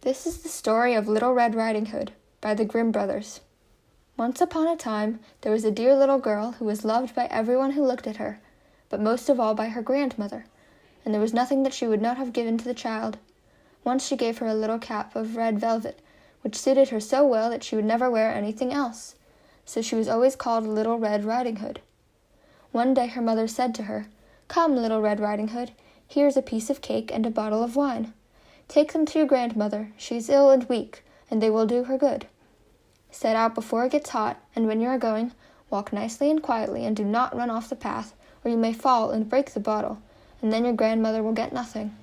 This is the story of Little Red Riding Hood by the Grimm brothers. Once upon a time, there was a dear little girl who was loved by everyone who looked at her, but most of all by her grandmother, and there was nothing that she would not have given to the child. Once she gave her a little cap of red velvet, which suited her so well that she would never wear anything else, so she was always called Little Red Riding Hood. One day her mother said to her, "Come, Little Red Riding Hood, here is a piece of cake and a bottle of wine. Take them to your grandmother. She is ill and weak, and they will do her good. Set out before it gets hot, and when you are going, walk nicely and quietly, and do not run off the path, or you may fall and break the bottle, and then your grandmother will get nothing.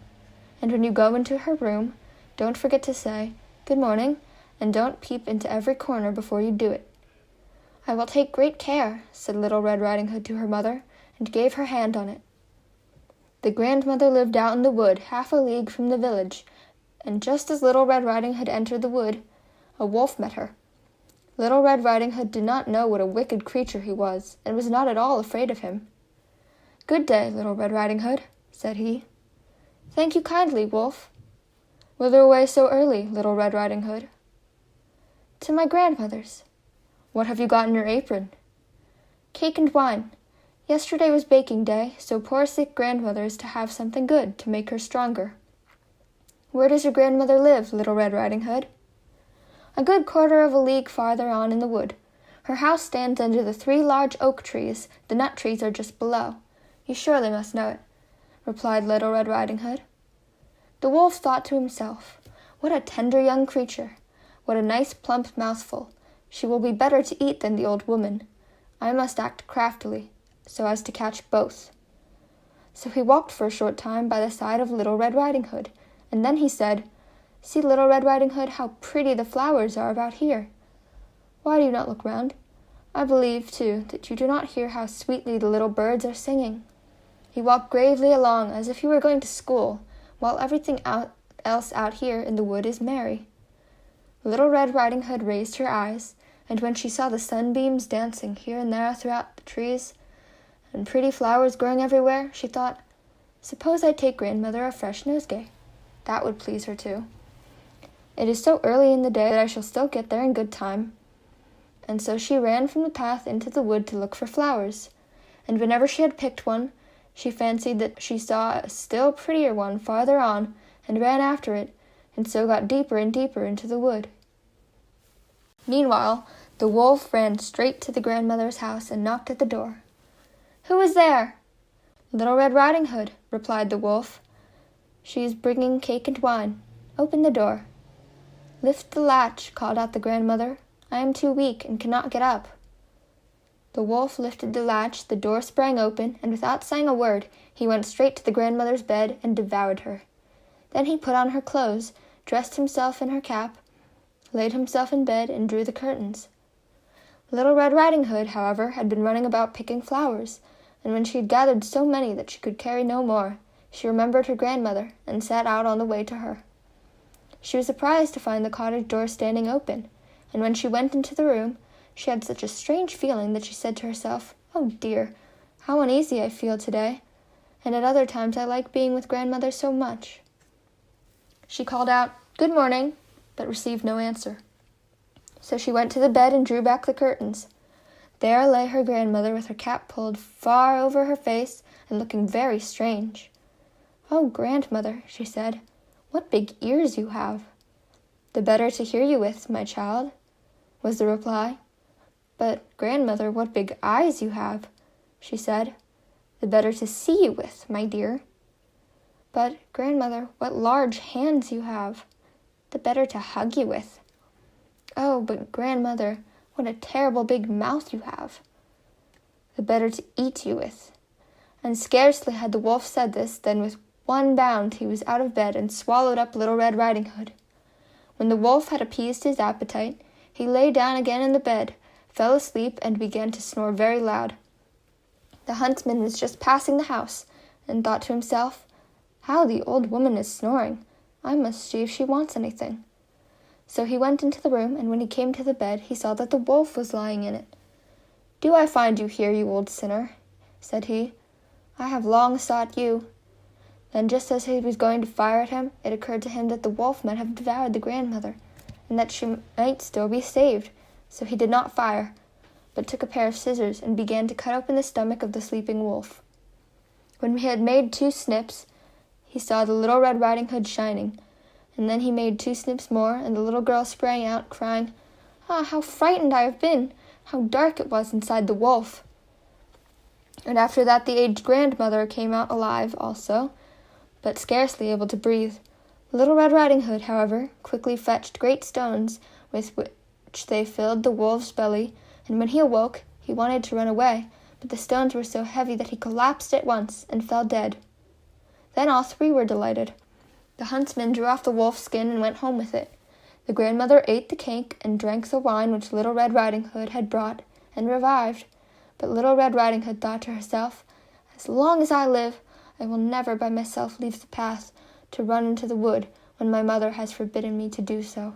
And when you go into her room, don't forget to say, 'Good morning,' and don't peep into every corner before you do it." "I will take great care," said Little Red Riding Hood to her mother, and gave her hand on it. The grandmother lived out in the wood, half a league from the village, and just as Little Red Riding Hood entered the wood, a wolf met her. Little Red Riding Hood did not know what a wicked creature he was, and was not at all afraid of him. "Good day, Little Red Riding Hood," said he. "Thank you kindly, wolf." "Whither away so early, Little Red Riding Hood?" "To my grandmother's." "What have you got in your apron?" "Cake and wine. Yesterday was baking day, so poor sick grandmother is to have something good to make her stronger." "Where does your grandmother live, Little Red Riding Hood?" "A good quarter of a league farther on in the wood. Her house stands under the 3 large oak trees. The nut trees are just below. You surely must know it," replied Little Red Riding Hood. The wolf thought to himself, "What a tender young creature! What a nice plump mouthful! She will be better to eat than the old woman. I must act craftily, so as to catch both." So he walked for a short time by the side of Little Red Riding Hood, and then he said, "See, Little Red Riding Hood, how pretty the flowers are about here. Why do you not look round? I believe, too, that you do not hear how sweetly the little birds are singing." He walked gravely along as if he were going to school, while everything else out here in the wood is merry. Little Red Riding Hood raised her eyes, and when she saw the sunbeams dancing here and there throughout the trees, and pretty flowers growing everywhere, she thought, "Suppose I take grandmother a fresh nosegay. That would please her too. It is so early in the day that I shall still get there in good time." And so she ran from the path into the wood to look for flowers, and whenever she had picked one, she fancied that she saw a still prettier one farther on, and ran after it, and so got deeper and deeper into the wood. Meanwhile, the wolf ran straight to the grandmother's house and knocked at the door. "Who is there?" "Little Red Riding Hood," replied the wolf. "She is bringing cake and wine. Open the door." "Lift the latch," called out the grandmother. "I am too weak and cannot get up." The wolf lifted the latch, the door sprang open, and without saying a word, he went straight to the grandmother's bed and devoured her. Then he put on her clothes, dressed himself in her cap, laid himself in bed, and drew the curtains. Little Red Riding Hood, however, had been running about picking flowers, and when she had gathered so many that she could carry no more, she remembered her grandmother, and set out on the way to her. She was surprised to find the cottage door standing open, and when she went into the room, she had such a strange feeling that she said to herself, "Oh dear, how uneasy I feel today, and at other times I like being with grandmother so much." She called out, "Good morning," but received no answer. So she went to the bed and drew back the curtains. There lay her grandmother with her cap pulled far over her face and looking very strange. "Oh, grandmother," she said, "what big ears you have." "The better to hear you with, my child," was the reply. "But, grandmother, what big eyes you have," she said. "The better to see you with, my dear." "But, grandmother, what large hands you have, the better to hug you with." "Oh, but grandmother, what a terrible big mouth you have, the better to eat you with." And scarcely had the wolf said this than with one bound he was out of bed and swallowed up Little Red Riding Hood. When the wolf had appeased his appetite, he lay down again in the bed, fell asleep, and began to snore very loud. The huntsman was just passing the house, and thought to himself, "How the old woman is snoring! I must see if she wants anything." So he went into the room, and when he came to the bed, he saw that the wolf was lying in it. "Do I find you here, you old sinner?" said he. "I have long sought you." Then, just as he was going to fire at him, it occurred to him that the wolf might have devoured the grandmother, and that she might still be saved. So he did not fire, but took a pair of scissors and began to cut open the stomach of the sleeping wolf. When he had made 2 snips, he saw the little Red Riding Hood shining, and then he made 2 snips more, and the little girl sprang out, crying, "Ah, how frightened I have been! How dark it was inside the wolf!" And after that the aged grandmother came out alive also, but scarcely able to breathe. Little Red Riding Hood, however, quickly fetched great stones with which they filled the wolf's belly, and when he awoke, he wanted to run away, but the stones were so heavy that he collapsed at once and fell dead. Then all 3 were delighted. The huntsman drew off the wolf's skin and went home with it. The grandmother ate the cake and drank the wine which Little Red Riding Hood had brought, and revived. But Little Red Riding Hood thought to herself, "As long as I live, I will never by myself leave the path to run into the wood when my mother has forbidden me to do so."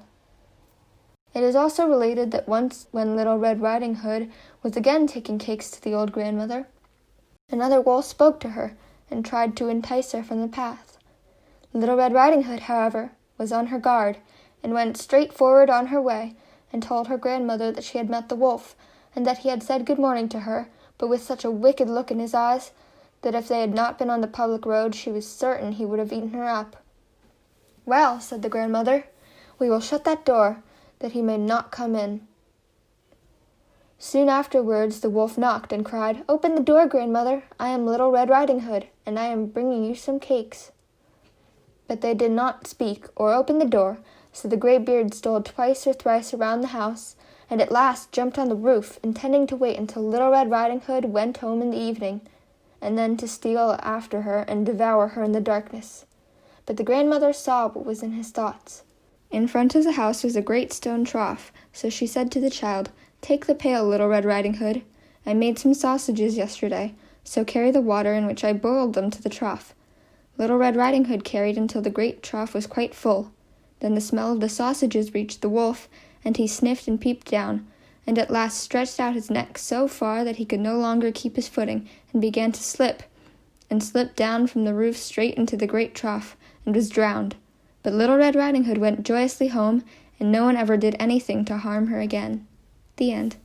It is also related that once, when Little Red Riding Hood was again taking cakes to the old grandmother, another wolf spoke to her and tried to entice her from the path. Little Red Riding Hood, however, was on her guard, and went straight forward on her way, and told her grandmother that she had met the wolf, and that he had said good morning to her, but with such a wicked look in his eyes, that if they had not been on the public road, she was certain he would have eaten her up. "Well," said the grandmother, "we will shut that door, that he may not come in." Soon afterwards the wolf knocked and cried, "Open the door, grandmother. I am Little Red Riding Hood, and I am bringing you some cakes." But they did not speak or open the door, so the greybeard stole twice or thrice around the house, and at last jumped on the roof, intending to wait until Little Red Riding Hood went home in the evening, and then to steal after her and devour her in the darkness. But the grandmother saw what was in his thoughts. In front of the house was a great stone trough, so she said to the child, "Take the pail, Little Red Riding Hood. I made some sausages yesterday, so carry the water in which I boiled them to the trough." Little Red Riding Hood carried until the great trough was quite full. Then the smell of the sausages reached the wolf, and he sniffed and peeped down, and at last stretched out his neck so far that he could no longer keep his footing, and began to slip, and slipped down from the roof straight into the great trough, and was drowned. But Little Red Riding Hood went joyously home, and no one ever did anything to harm her again. The end.